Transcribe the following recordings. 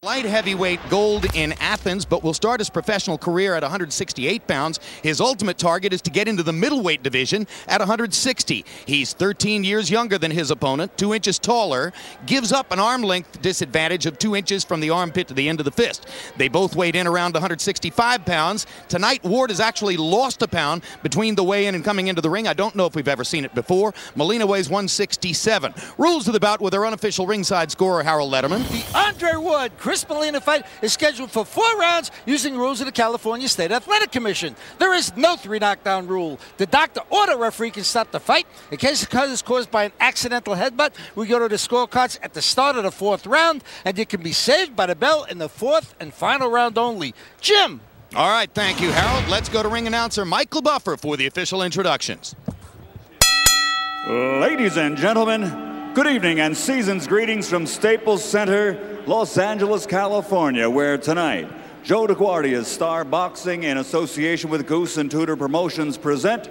Light heavyweight gold in Athens, but will start his professional career at 168 pounds. His ultimate target is to get into the middleweight division at 160. He's 13 years younger than his opponent, 2 inches taller, gives up an arm length disadvantage of 2 inches from the armpit to the end of the fist. They both weighed in around 165 pounds. Tonight, Ward has actually lost a pound between the weigh-in and coming into the ring. I don't know if we've ever seen it before. Molina weighs 167. Rules of the bout with our unofficial ringside scorer, Harold Letterman. The Andre Ward Chris Molina fight is scheduled for 4 rounds using rules of the California State Athletic Commission. There is no 3 knockdown rule. The doctor or the referee can stop the fight. In case the cut is caused by an accidental headbutt, we go to the scorecards at the start of the 4th round, and it can be saved by the bell in the 4th and final round only. Jim. All right, thank you, Harold. Let's go to ring announcer Michael Buffer for the official introductions. Ladies and gentlemen, good evening and season's greetings from Staples Center, Los Angeles, California, where tonight Joe DeGuardia's Star Boxing in association with Goose and Tudor Promotions present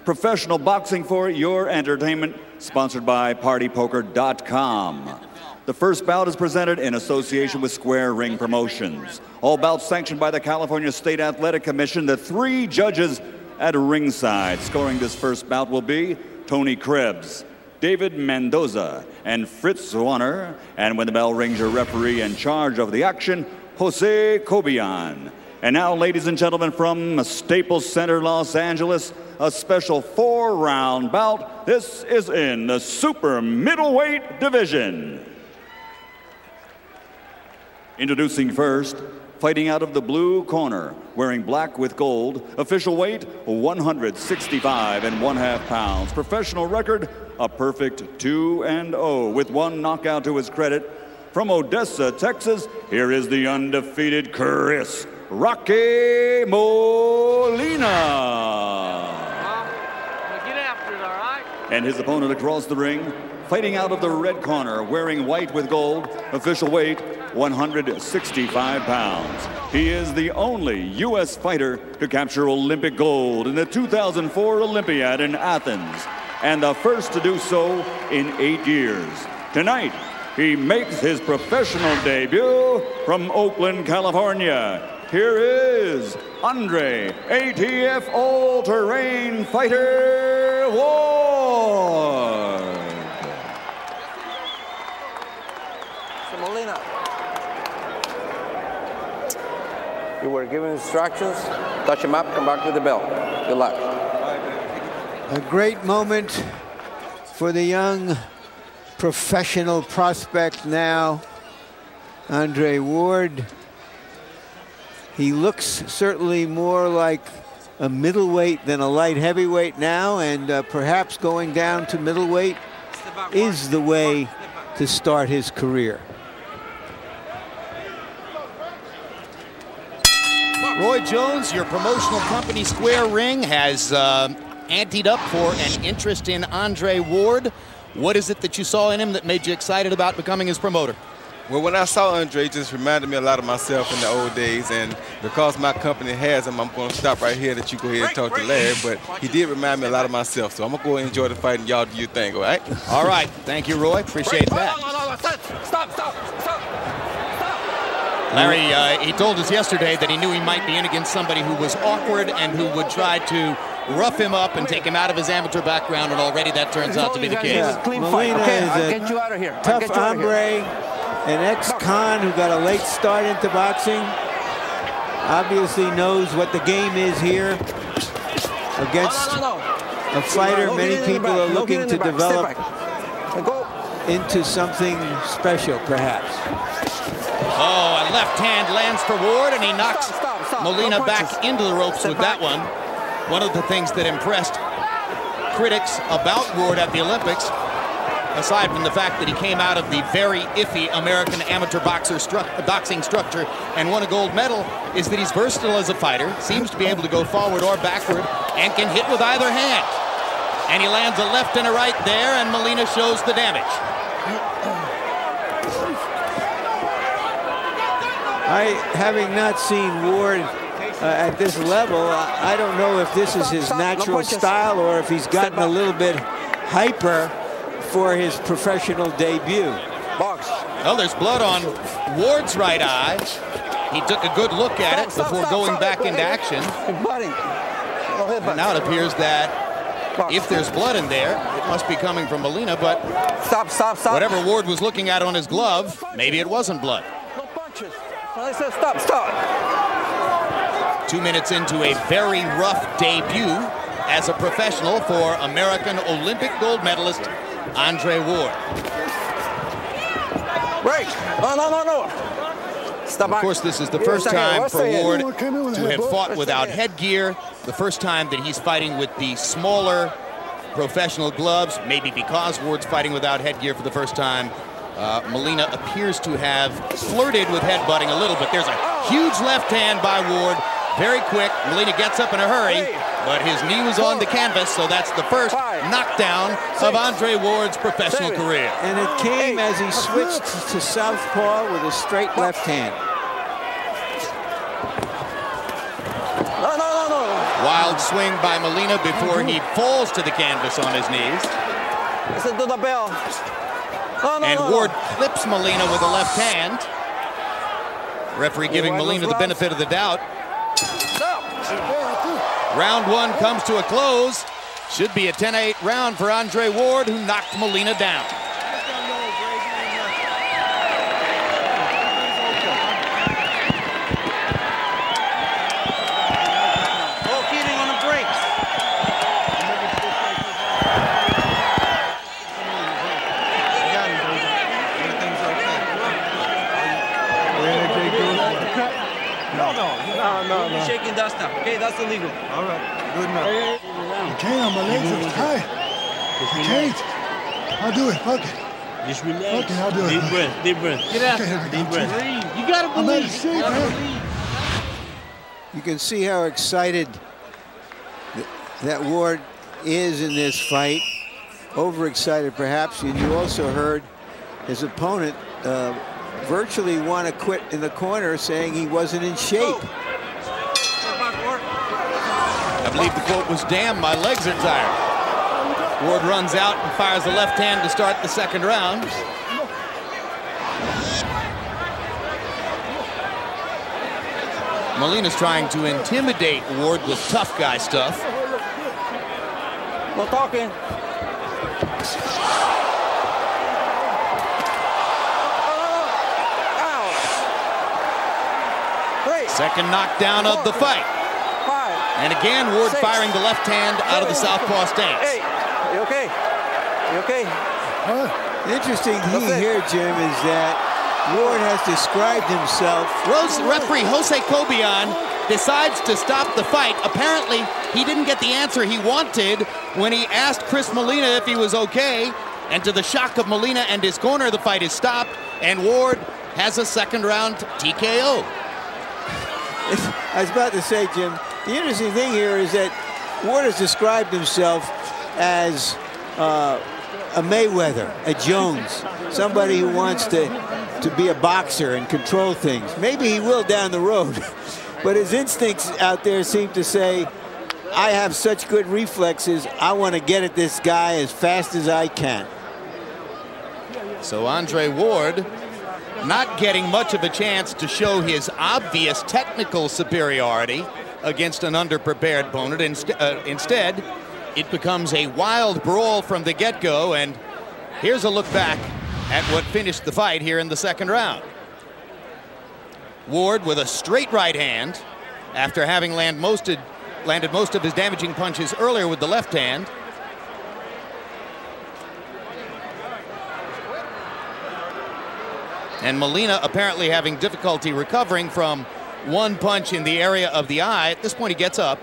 professional boxing for your entertainment, sponsored by PartyPoker.com. The first bout is presented in association with Square Ring Promotions. All bouts sanctioned by the California State Athletic Commission. The 3 judges at ringside scoring this first bout will be Tony Krebs, David Mendoza, and Fritz Warner. And when the bell rings, your referee in charge of the action, Jose Cobian. And now, ladies and gentlemen, from Staples Center, Los Angeles, a special 4-round bout. This is in the super middleweight division. Introducing first, fighting out of the blue corner, wearing black with gold, official weight 165 1/2 pounds, professional record a perfect 2-0 with 1 knockout to his credit. From Odessa, Texas, here is the undefeated Chris Rocky Molina. Get after it, all right? And his opponent across the ring, fighting out of the red corner, wearing white with gold, official weight 165 pounds. He is the only U.S. fighter to capture Olympic gold in the 2004 Olympiad in Athens, and the first to do so in 8 years. Tonight, he makes his professional debut from Oakland, California. Here is Andre ATF All-Terrain Fighter Ward. Molina. You were given instructions, touch him up, come back with the bell. Good luck. A great moment for the young professional prospect now, Andre Ward. He looks certainly more like a middleweight than a light heavyweight now, and perhaps going down to middleweight is the way to start his career. Roy Jones, your promotional company Square Ring has anteed up for an interest in Andre Ward. What is it that you saw in him that made you excited about becoming his promoter? Well, when I saw Andre, it just reminded me a lot of myself in the old days, and because my company has him, I'm going to stop right here, that you go ahead and talk to Larry, but he did remind me a lot of myself, so I'm going to go and enjoy the fight, and y'all do your thing, all right? All right. Thank you, Roy. Appreciate that. Stop. Larry, he told us yesterday that he knew he might be in against somebody who was awkward and who would try to rough him up and take him out of his amateur background, and already that turns out to be the case. Yeah. Molina is I'll get you out of here. Tough hombre, an ex-con who got a late start into boxing. Obviously knows what the game is here against a fighter many people are looking to develop into something special, perhaps. Oh, a left hand lands for Ward, and he knocks Molina back into the ropes with that one. One of the things that impressed critics about Ward at the Olympics, aside from the fact that he came out of the very iffy American amateur boxing structure and won a gold medal, is that he's versatile as a fighter, seems to be able to go forward or backward, and can hit with either hand. And he lands a left and a right there, and Molina shows the damage. Having not seen Ward at this level, I don't know if this is his natural style or if he's gotten a little bit hyper for his professional debut. Box. Well, there's blood on Ward's right eye. He took a good look at it before going back into action. And now it appears that if there's blood in there, it must be coming from Molina, but Stop. whatever Ward was looking at on his glove, maybe it wasn't blood. No punches. I said stop. 2 minutes into a very rough debut as a professional for American Olympic gold medalist Andre Ward. Break. No. Stop. Of course, this is the first time for Ward to have fought without headgear, the first time that he's fighting with the smaller professional gloves, maybe because Ward's fighting without headgear for the first time. Molina appears to have flirted with headbutting a little bit. There's a huge left hand by Ward, very quick. Molina gets up in a hurry, but his knee was on the canvas, so that's the first knockdown of Andre Ward's professional career. And it came as he switched to southpaw with a straight left hand. No. Wild swing by Molina before he falls to the canvas on his knees. Listen to the bell. And Ward clips Molina with a left hand. Referee giving Molina the benefit of the doubt. Round one comes to a close. Should be a 10-8 round for Andre Ward, who knocked Molina down. No. You're shaking that stuff. Okay, that's illegal. All right, good enough. I can't, my legs are tight. I can't. I'll do it, fuck it. Just relax. Fuck it, I'll do it. Deep breath. Get out. Deep breath. You gotta believe. I'm out of shape, man. You can see how excited that Ward is in this fight. Overexcited, perhaps. And you also heard his opponent virtually want to quit in the corner, saying he wasn't in shape. I believe the quote was, "Damn, my legs are tired." Ward runs out and fires the left hand to start the second round. Molina's trying to intimidate Ward with tough guy stuff. No talking. Second knockdown of the fight. And again, Ward firing the left hand out of the southpaw stance. Hey, you okay? You okay? The interesting thing here, Jim, is that Ward has described himself. Referee Jose Cobian decides to stop the fight. Apparently, he didn't get the answer he wanted when he asked Chris Molina if he was okay. And to the shock of Molina and his corner, the fight is stopped, and Ward has a second round TKO. I was about to say, Jim, the interesting thing here is that Ward has described himself as a Mayweather, a Jones, somebody who wants to be a boxer and control things. Maybe he will down the road, but his instincts out there seem to say, I have such good reflexes, I want to get at this guy as fast as I can. So Andre Ward not getting much of a chance to show his obvious technical superiority against an underprepared opponent. Instead, it becomes a wild brawl from the get-go, and here's a look back at what finished the fight here in the second round. Ward with a straight right hand after having landed most of his damaging punches earlier with the left hand. And Molina apparently having difficulty recovering from one punch in the area of the eye. At this point, he gets up.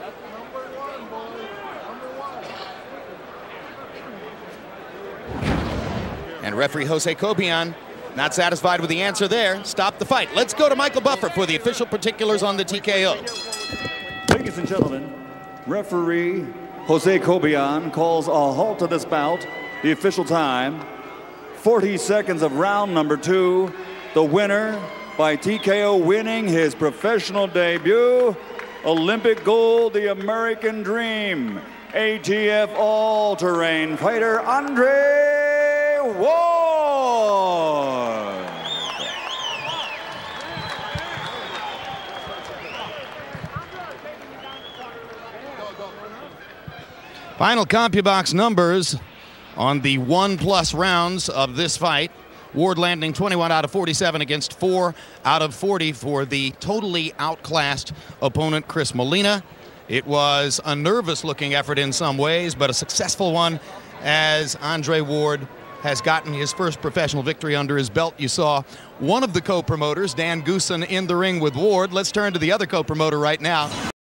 And referee Jose Cobian not satisfied with the answer there. Stop the fight. Let's go to Michael Buffer for the official particulars on the TKO. Ladies and gentlemen, referee Jose Cobian calls a halt to this bout. The official time, 40 seconds of round number 2. The winner by TKO, winning his professional debut, Olympic gold, the American Dream, ATF all-terrain fighter Andre Ward. Final CompuBox numbers on the 1+ rounds of this fight. Ward landing 21 out of 47 against 4 out of 40 for the totally outclassed opponent, Chris Molina. It was a nervous-looking effort in some ways, but a successful one as Andre Ward has gotten his first professional victory under his belt. You saw one of the co-promoters, Dan Goossen, in the ring with Ward. Let's turn to the other co-promoter right now.